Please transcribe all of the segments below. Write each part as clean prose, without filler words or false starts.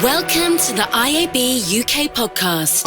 Welcome to the IAB UK Podcast.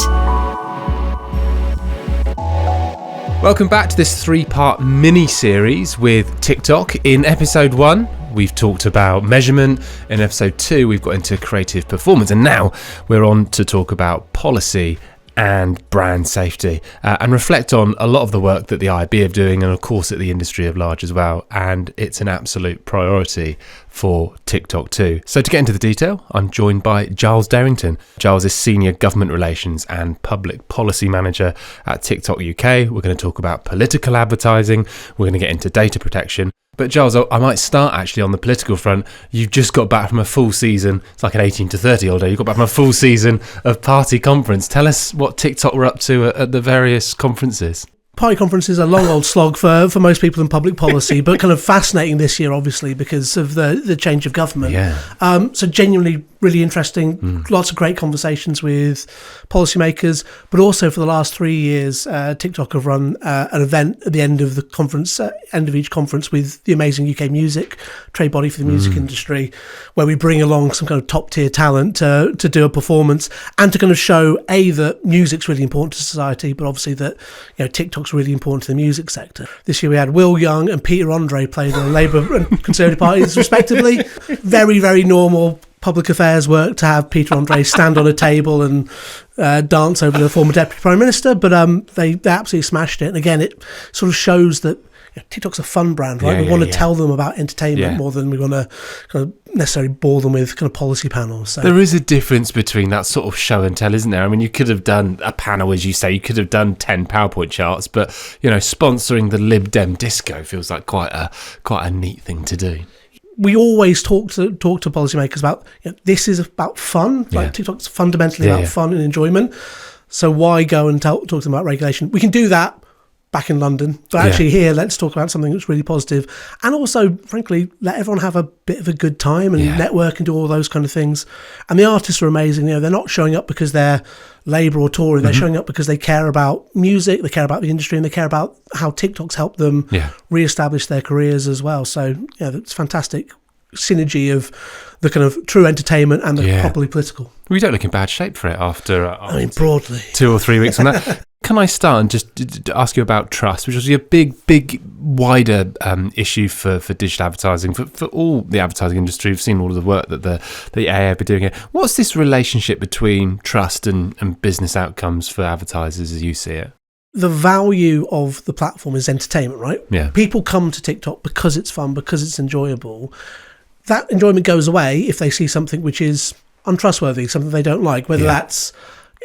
Welcome back to this 3-part mini-series with TikTok. In episode 1, we've talked about measurement. In episode 2, we've got into creative performance. And now we're on to talk about policy and brand safety and reflect on a lot of the work that the IAB are doing and of course that the industry at large as well. And it's an absolute priority for TikTok too. So to get into the detail, I'm joined by Giles Derrington. Giles is Senior Government Relations and Public Policy Manager at TikTok UK. We're going to talk about political advertising. We're going to get into data protection. But Giles, I might start actually on the political front. You've just got back from a full season. It's like an 18 to 30 holiday. You got back from a full season of party conference. Tell us what TikTok were up to at the various conferences. Party conference is a long old slog for most people in public policy, but kind of fascinating this year, obviously, because of the change of government. Yeah. So genuinely really interesting. Lots of great conversations with policymakers, but also for the last 3 years, TikTok have run an event at the end of the conference, end of each conference with the amazing UK Music, trade body for the music industry, where we bring along some kind of top tier talent to do a performance and to kind of show that music's really important to society, but obviously that TikTok's really important to the music sector. This year we had Will Young and Peter Andre play the Labour and Conservative parties respectively. Very, very normal public affairs work to have Peter Andre stand on a table and dance over the former Deputy Prime Minister, but they absolutely smashed it. And again, it sort of shows that TikTok's a fun brand, right? We want to tell them about entertainment more than we want to kind of necessarily bore them with kind of policy panels. So there is a difference between that sort of show and tell, isn't there? I mean, you could have done a panel, as you say, you could have done 10 PowerPoint charts, but sponsoring the Lib Dem disco feels like quite a neat thing to do. We always talk to policymakers about this is about fun. Like TikTok's fundamentally about fun and enjoyment. So why go and talk to them about regulation? We can do that back in London, but actually here, let's talk about something that's really positive, and also, frankly, let everyone have a bit of a good time and network and do all those kind of things. And the artists are amazing. They're not showing up because they're Labour or Tory. They're showing up because they care about music, they care about the industry, and they care about how TikTok's helped them re-establish their careers as well. So it's fantastic synergy of the kind of true entertainment and the properly political. We don't look in bad shape for it after broadly 2 or 3 weeks on that. Can I start and just ask you about trust, which was a big, wider issue for digital advertising, for all the advertising industry. We've seen all of the work that the IAB are doing here. What's this relationship between trust and business outcomes for advertisers as you see it? The value of the platform is entertainment, right? Yeah. People come to TikTok because it's fun, because it's enjoyable. That enjoyment goes away if they see something which is untrustworthy, something they don't like, whether that's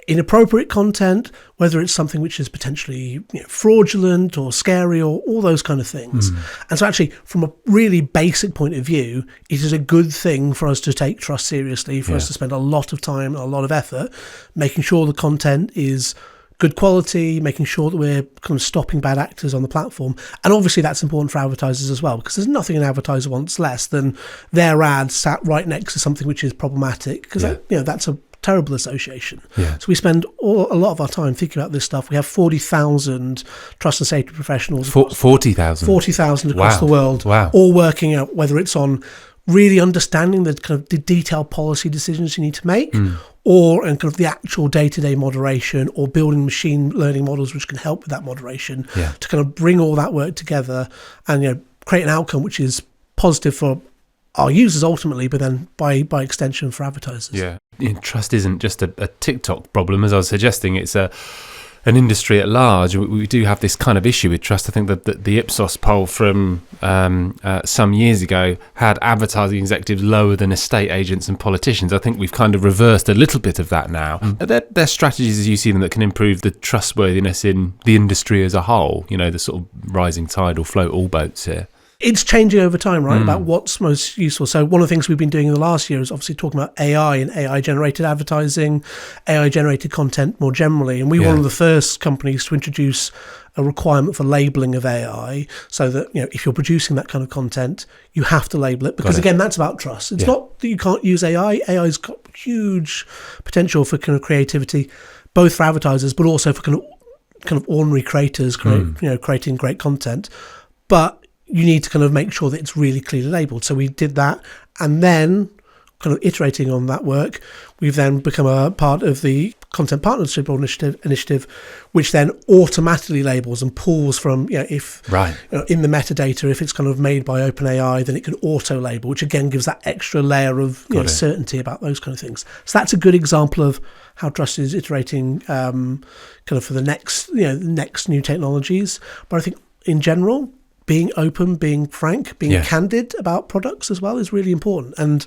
inappropriate content, whether it's something which is potentially fraudulent or scary or all those kind of things. And so actually, from a really basic point of view, it is a good thing for us to take trust seriously, for us to spend a lot of time and a lot of effort making sure the content is good quality, making sure that we're kind of stopping bad actors on the platform. And obviously that's important for advertisers as well, because there's nothing an advertiser wants less than their ad sat right next to something which is problematic, because that's a terrible association. So we spend a lot of our time thinking about this stuff. We have 40,000 trust and safety professionals. 40,000? 40,000 across the world, all working out whether it's on really understanding the kind of the detailed policy decisions you need to make, or in kind of the actual day-to-day moderation, or building machine learning models which can help with that moderation to kind of bring all that work together and create an outcome which is positive for our users ultimately, but then by extension for advertisers. Trust isn't just a TikTok problem, as I was suggesting. It's an industry at large. We do have this kind of issue with trust. I think that the Ipsos poll from some years ago had advertising executives lower than estate agents and politicians. I think we've kind of reversed a little bit of that now. Are there strategies, as you see them, that can improve the trustworthiness in the industry as a whole? The sort of rising tide will float all boats here. It's changing over time, right, about what's most useful. So one of the things we've been doing in the last year is obviously talking about AI and AI-generated advertising, AI-generated content more generally. And we were one of the first companies to introduce a requirement for labelling of AI, so that if you're producing that kind of content, you have to label it, because again, that's about trust. It's not that you can't use AI. AI's got huge potential for kind of creativity, both for advertisers, but also for kind of ordinary creators, creating great content. But you need to kind of make sure that it's really clearly labelled. So we did that. And then kind of iterating on that work, we've then become a part of the Content Partnership Initiative, which then automatically labels and pulls from, if in the metadata, if it's kind of made by OpenAI, then it can auto label, which again gives that extra layer of certainty about those kind of things. So that's a good example of how Trust is iterating kind of for the next new technologies. But I think in general, being open, being frank, being candid about products as well is really important. And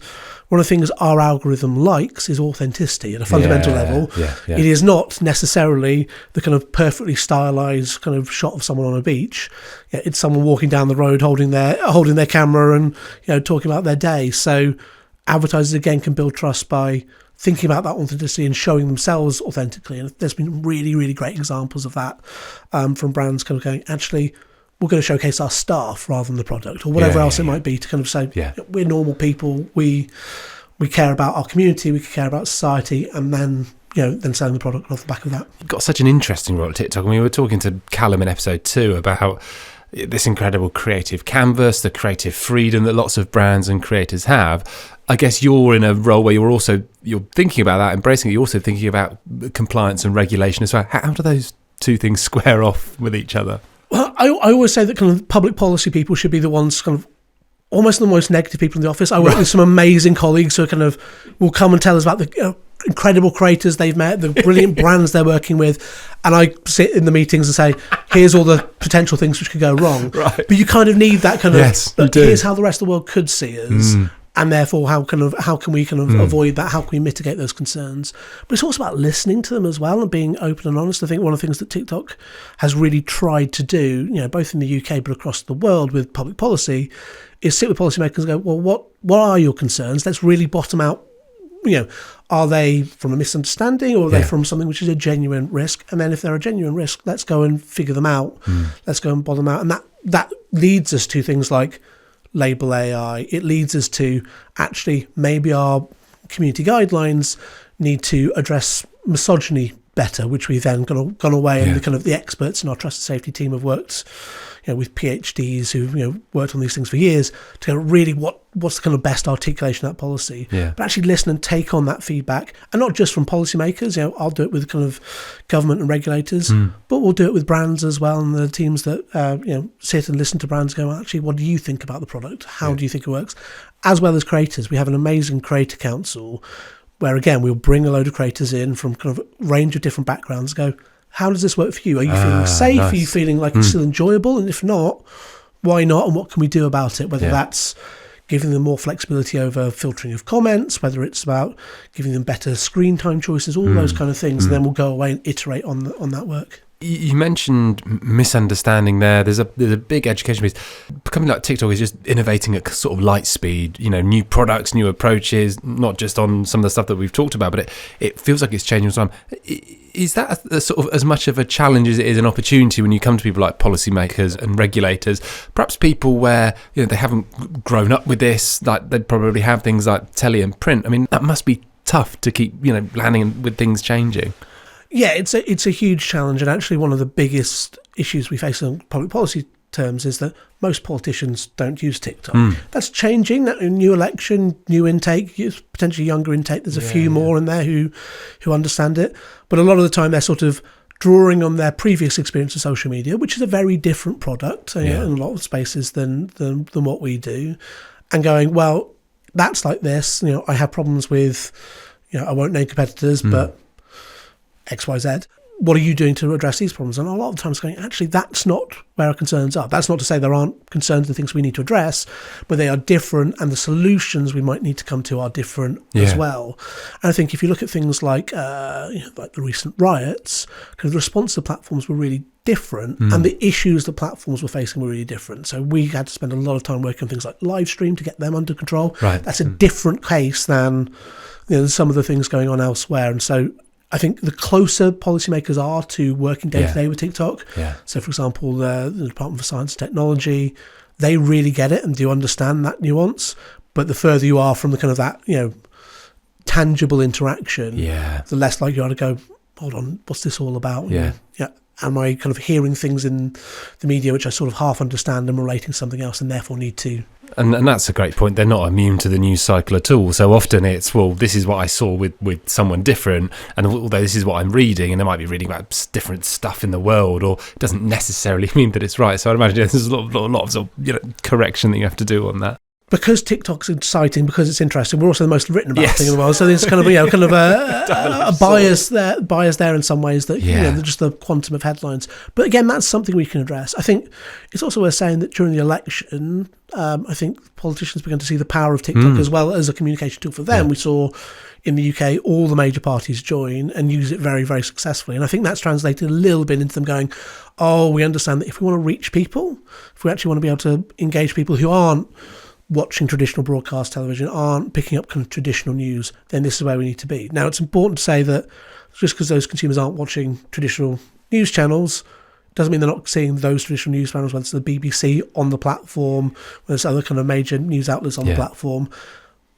one of the things our algorithm likes is authenticity at a fundamental level. It is not necessarily the kind of perfectly stylized kind of shot of someone on a beach. It's someone walking down the road holding their camera and talking about their day. So advertisers again can build trust by thinking about that authenticity and showing themselves authentically. And there's been really, really great examples of that from brands kind of going, actually, we're going to showcase our staff rather than the product or whatever else it might be, to kind of say, we're normal people, we care about our community, we care about society, and then selling the product off the back of that. You've got such an interesting role at TikTok. I mean, we were talking to Callum in episode 2 about this incredible creative canvas, the creative freedom that lots of brands and creators have. I guess you're in a role where you're thinking about that, embracing it. You're also thinking about compliance and regulation as well. How do those two things square off with each other? Well, I always say that kind of public policy people should be the ones kind of almost the most negative people in the office. I work with some amazing colleagues who kind of will come and tell us about the incredible creators they've met, the brilliant brands they're working with. And I sit in the meetings and say, here's all the potential things which could go wrong. Right. But you kind of need that kind of, here's how the rest of the world could see us. And therefore, how can we avoid that? How can we mitigate those concerns? But it's also about listening to them as well and being open and honest. I think one of the things that TikTok has really tried to do, both in the UK but across the world with public policy, is sit with policymakers and go, well, what are your concerns? Let's really bottom out. Are they from a misunderstanding or are they from something which is a genuine risk? And then if they're a genuine risk, let's go and figure them out. Let's go and bottom out. And that leads us to things like label AI. It leads us to actually maybe our community guidelines need to address misogyny better, which we've then gone away and the experts in our trust and safety team have worked with PhDs who've worked on these things for years to really what's the kind of best articulation of that policy. But actually listen and take on that feedback, and not just from policymakers. I'll do it with kind of government and regulators, but we'll do it with brands as well, and the teams that sit and listen to brands go, well, actually, what do you think about the product? How do you think it works? As well as creators, we have an amazing creator council where again we'll bring a load of creators in from kind of a range of different backgrounds. Go, how does this work for you? Are you feeling safe? Nice. Are you feeling like it's still enjoyable? And if not, why not? And what can we do about it? Whether that's giving them more flexibility over filtering of comments, whether it's about giving them better screen time choices, all those kind of things. And then we'll go away and iterate on that work. You mentioned misunderstanding there. There's a big education piece. Becoming like TikTok is just innovating at sort of light speed, new products, new approaches, not just on some of the stuff that we've talked about, but it feels like it's changing all the time. Is that a sort of as much of a challenge as it is an opportunity when you come to people like policymakers and regulators, perhaps people where they haven't grown up with this, like they probably have things like telly and print? I mean, that must be tough to keep landing with things changing. Yeah, it's a huge challenge, and actually one of the biggest issues we face in public policy terms is that most politicians don't use TikTok. That's changing. That new election, new intake, potentially younger intake. There's a few more in there who understand it, but a lot of the time they're sort of drawing on their previous experience of social media, which is a very different product in a lot of spaces than what we do, and going, well, that's like this. I have problems with, I won't name competitors, but XYZ. What are you doing to address these problems? And a lot of times going, actually, that's not where our concerns are. That's not to say there aren't concerns and things we need to address, but they are different, and the solutions we might need to come to are different as well. And I think if you look at things like like the recent riots, kind of the response to the platforms were really different, and the issues the platforms were facing were really different. So we had to spend a lot of time working on things like live stream to get them under control. Right. That's a different case than some of the things going on elsewhere. And so I think the closer policymakers are to working day to day with TikTok, so for example, the Department for Science and Technology, they really get it and do understand that nuance. But the further you are from the kind of that, tangible interaction, the less likely you are to go, hold on, what's this all about? Am I kind of hearing things in the media which I sort of half understand and relating to something else, and therefore need to And that's a great point. They're not immune to the news cycle at all. So often it's, well, this is what I saw with someone different, and although this is what I'm reading, and they might be reading about different stuff in the world, or it doesn't necessarily mean that it's right. So I'd imagine there's a lot of sort of, correction that you have to do on that. Because TikTok's exciting, because it's interesting, we're also the most written about thing in the world. So there's kind of a bias there in some ways that just the quantum of headlines. But again, that's something we can address. I think it's also worth saying that during the election, I think politicians began to see the power of TikTok as well as a communication tool for them. We saw in the UK all the major parties join and use it very, very successfully. And I think that's translated a little bit into them going, we understand that if we want to reach people, if we actually want to be able to engage people who aren't watching traditional broadcast television, aren't picking up kind of traditional news, then this is where we need to be. Now, it's important to say that just because those consumers aren't watching traditional news channels doesn't mean they're not seeing those traditional news channels, whether it's the BBC on the platform, whether it's other kind of major news outlets on the platform.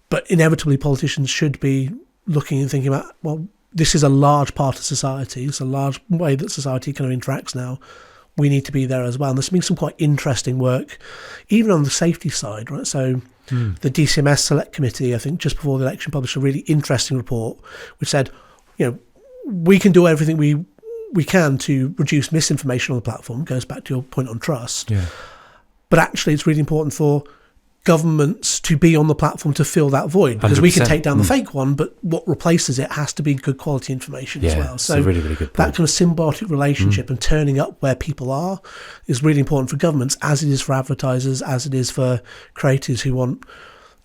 But inevitably, politicians should be looking and thinking about, well, this is a large part of society. It's a large way that society kind of interacts now. We need to be there as well. And there's been some quite interesting work, even on the safety side, right? So the DCMS Select Committee, I think just before the election, published a really interesting report which said, we can do everything we can to reduce misinformation on the platform. It goes back to your point on trust. Yeah. But actually, it's really important for governments to be on the platform to fill that void, because 100%. We can take down the fake one, but what replaces it has to be good quality information as well. So really, really good point. That kind of symbiotic relationship and turning up where people are is really important for governments, as it is for advertisers, as it is for creators who want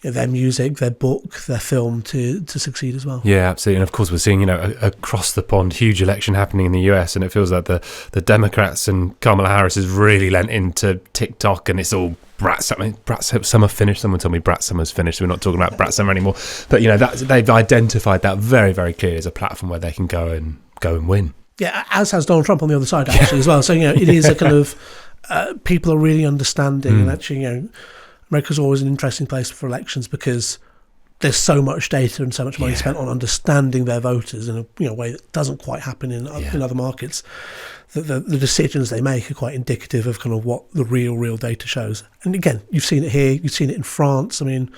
their music, their book, their film to succeed as well. Yeah, absolutely. And of course, we're seeing, across the pond, huge election happening in the US, and it feels like the Democrats and Kamala Harris has really lent into TikTok, and it's all Brat Summer finished. Someone told me Brat Summer's finished. We're not talking about Brat Summer anymore. But they've identified that very, very clearly as a platform where they can go and win. Yeah, as has Donald Trump on the other side actually as well. So it is a kind of people are really understanding, and actually America's always an interesting place for elections because there's so much data and so much money spent on understanding their voters in a way that doesn't quite happen in other markets. The decisions they make are quite indicative of kind of what the real data shows. And again, you've seen it here, you've seen it in France. I mean,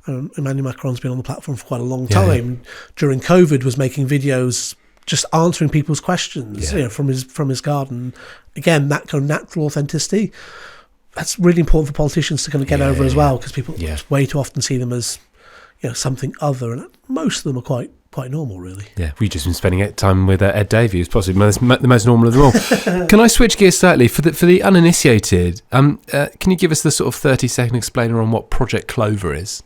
Emmanuel Macron's been on the platform for quite a long time. During COVID, was making videos just answering people's questions from his garden. Again, that kind of natural authenticity, that's really important for politicians to kind of get over as well, because people way too often see them as something other, and most of them are quite normal, really. Yeah, we've just been spending time with Ed Davey, who's possibly the most normal of them all. Can I switch gears slightly? For the uninitiated, can you give us the sort of 30-second explainer on what Project Clover is?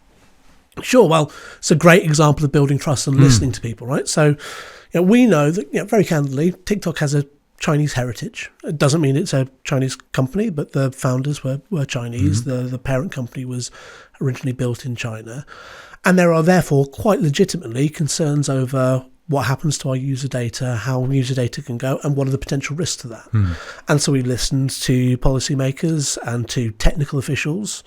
Sure. Well, it's a great example of building trust and listening to people, right? So we know that, very candidly, TikTok has a Chinese heritage. It doesn't mean it's a Chinese company, but the founders were Chinese. The parent company was originally built in China. And there are therefore quite legitimately concerns over what happens to our user data, how user data can go, and what are the potential risks to that. And so we listened to policymakers and to technical officials,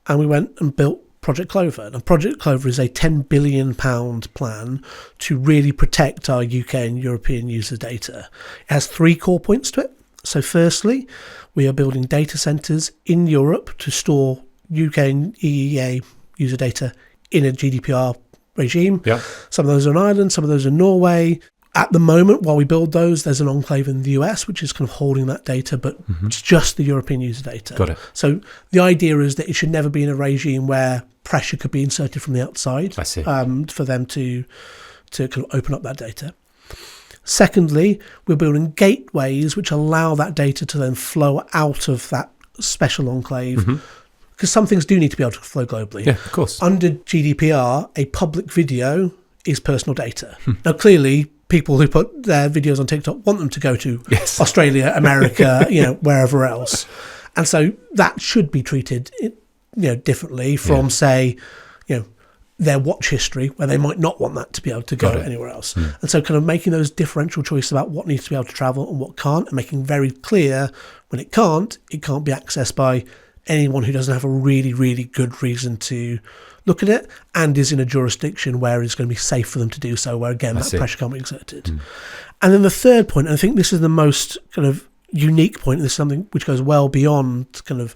and we went and built Project Clover. And Project Clover is a £10 billion plan to really protect our UK and European user data. It has 3 core points to it. So firstly, we are building data centres in Europe to store UK and EEA user data in a GDPR regime. Yeah. Some of those are in Ireland, some of those are in Norway. At the moment, while we build those, there's an enclave in the US which is kind of holding that data, but it's just the European user data. Got it. So the idea is that it should never be in a regime where pressure could be inserted from the outside. I see. For them to kind of open up that data. Secondly, we're building gateways which allow that data to then flow out of that special enclave. Because some things do need to be able to flow globally. Yeah, of course. Under GDPR, a public video is personal data. Now, clearly, people who put their videos on TikTok want them to go to Australia, America, wherever else. And so that should be treated, differently from, say, their watch history, where they might not want that to be able to go anywhere else. And so kind of making those differential choices about what needs to be able to travel and what can't, and making very clear when it can't be accessed by anyone who doesn't have a really, really good reason to look at it and is in a jurisdiction where it's going to be safe for them to do so, where, again, that pressure can't be exerted. And then the third point, and I think this is the most kind of unique point, and this is something which goes well beyond kind of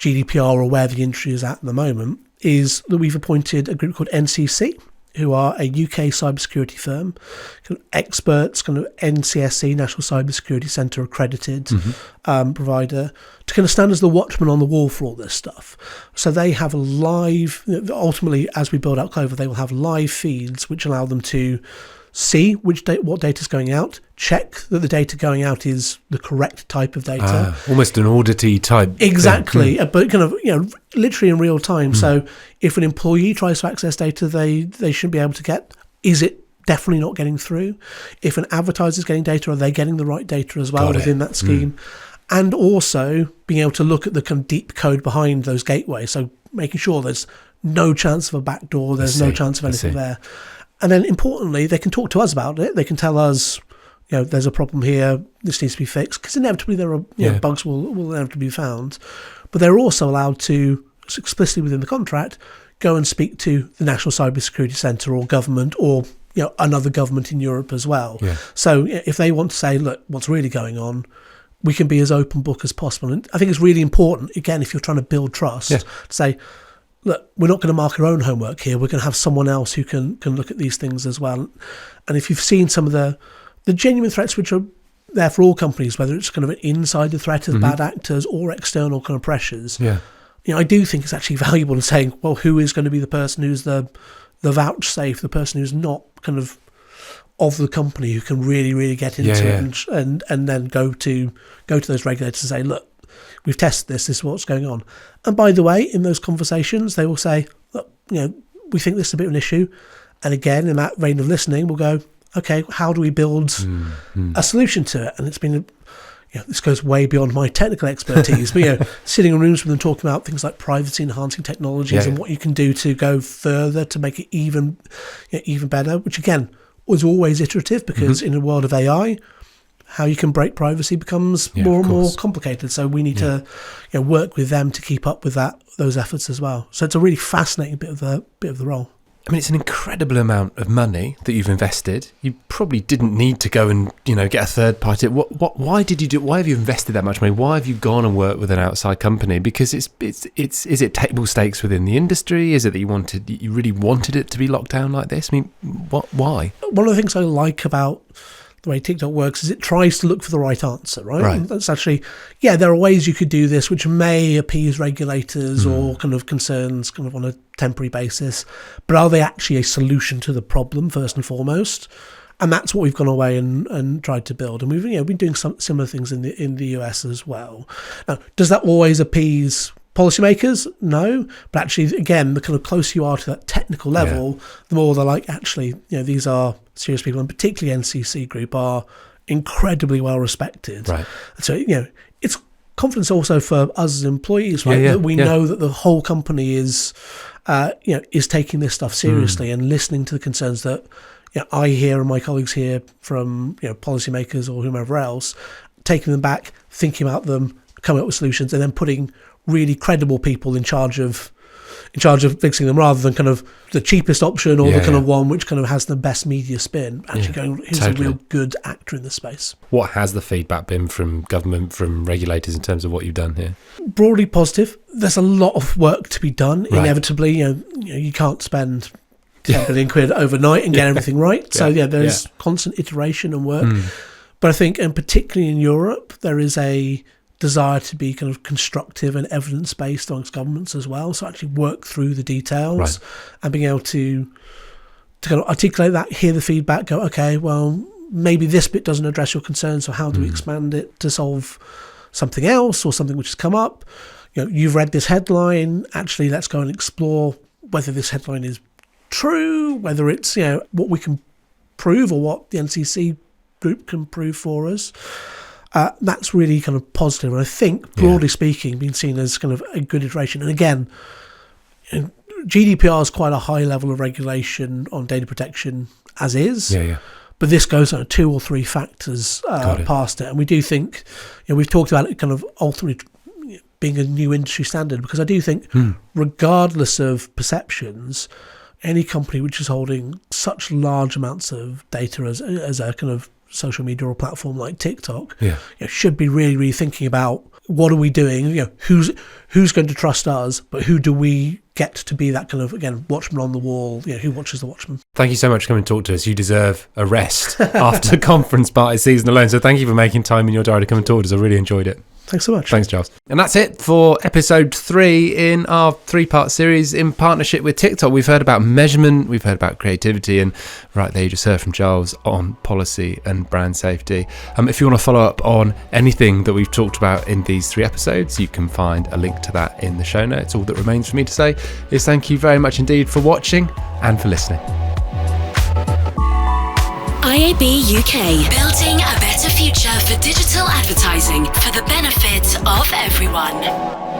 GDPR or where the industry is at the moment, is that we've appointed a group called NCC, who are a UK cybersecurity firm, kind of experts, kind of NCSC, National Cybersecurity Centre accredited provider, to kind of stand as the watchman on the wall for all this stuff. So they have ultimately, as we build out Clover, they will have live feeds which allow them to see what data is going out, check that the data going out is the correct type of data. Almost an audity type. Exactly, but kind of literally in real time. So if an employee tries to access data they shouldn't be able to get, is it definitely not getting through? If an advertiser is getting data, are they getting the right data as well within that scheme? And also being able to look at the kind of deep code behind those gateways. So making sure there's no chance of a backdoor, there's no chance of anything there. And then importantly, they can talk to us about it. They can tell us, there's a problem here, this needs to be fixed, because inevitably there are bugs will inevitably be found. But they're also allowed to, explicitly within the contract, go and speak to the National Cybersecurity Centre or government or another government in Europe as well. Yeah. So if they want to say, look, what's really going on, we can be as open book as possible. And I think it's really important, again, if you're trying to build trust, to say, look, we're not going to mark our own homework here. We're going to have someone else who can look at these things as well. And if you've seen some of the genuine threats which are there for all companies, whether it's kind of an insider threat of bad actors or external kind of pressures, I do think it's actually valuable in saying, well, who is going to be the person who's the vouchsafe, the person who's not kind of the company, who can really, really get into it and then go to those regulators and say, look, we've tested this is what's going on. And by the way, in those conversations, they will say, look, we think this is a bit of an issue. And again, in that vein of listening, we'll go, okay, how do we build a solution to it? And it's been, this goes way beyond my technical expertise, but sitting in rooms with them talking about things like privacy enhancing technologies and what you can do to go further to make it even better, which again was always iterative, because in a world of AI, how you can break privacy becomes more and more complicated. So we need to work with them to keep up with those efforts as well. So it's a really fascinating bit of the role. I mean, it's an incredible amount of money that you've invested. You probably didn't need to go and get a third party. Why did you do? Why have you invested that much money? Why have you gone and worked with an outside company? Because is it table stakes within the industry? Is it that you really wanted it to be locked down like this? I mean, why? One of the things I like about the way TikTok works is it tries to look for the right answer, right? And that's actually, there are ways you could do this which may appease regulators or kind of concerns kind of on a temporary basis, but are they actually a solution to the problem first and foremost? And that's what we've gone away and tried to build. And we've been doing some similar things in the US as well. Now, does that always appease policymakers? No, but actually, again, the kind of closer you are to that technical level, the more they're like, actually, these are serious people, and particularly NCC Group are incredibly well respected. Right. So, it's confidence also for us as employees, right? That we know that the whole company is taking this stuff seriously and listening to the concerns that I hear and my colleagues hear from policymakers or whomever else, taking them back, thinking about them, coming up with solutions, and then putting really credible people in charge of fixing them, rather than kind of the cheapest option or the kind of one which kind of has the best media spin. Actually going, who's a real good actor in the space. What has the feedback been from government, from regulators, in terms of what you've done here? Broadly positive. There's a lot of work to be done. Right. Inevitably, you can't spend 10 billion quid overnight and get everything right. So there's constant iteration and work. But I think, and particularly in Europe, there is a desire to be kind of constructive and evidence-based amongst governments as well. So actually work through the details and being able to kind of articulate that, hear the feedback, go, okay, well, maybe this bit doesn't address your concerns, so how do we expand it to solve something else or something which has come up? You've read this headline, actually let's go and explore whether this headline is true, whether it's, what we can prove or what the NCC Group can prove for us. That's really kind of positive, and I think broadly speaking being seen as kind of a good iteration. And again, GDPR is quite a high level of regulation on data protection as is, but this goes on 2 or 3 factors past it. And we do think, we've talked about it kind of ultimately being a new industry standard, because I do think regardless of perceptions, any company which is holding such large amounts of data as a kind of social media or platform like TikTok should be really, really thinking about what are we doing? Who's going to trust us, but who do we get to be that kind of, again, watchman on the wall? Who watches the watchman? Thank you so much for coming and talk to us. You deserve a rest after conference party season alone. So thank you for making time in your diary to come and talk to us. I really enjoyed it. Thanks so much. Thanks, Giles. And that's it for episode 3 in our 3-part series in partnership with TikTok. We've heard about measurement, we've heard about creativity, and right there you just heard from Giles on policy and brand safety. If you want to follow up on anything that we've talked about in these 3 episodes, you can find a link to that in the show notes. All that remains for me to say is thank you very much indeed for watching and for listening. IAB UK, building a better future for digital advertising for the benefit of everyone.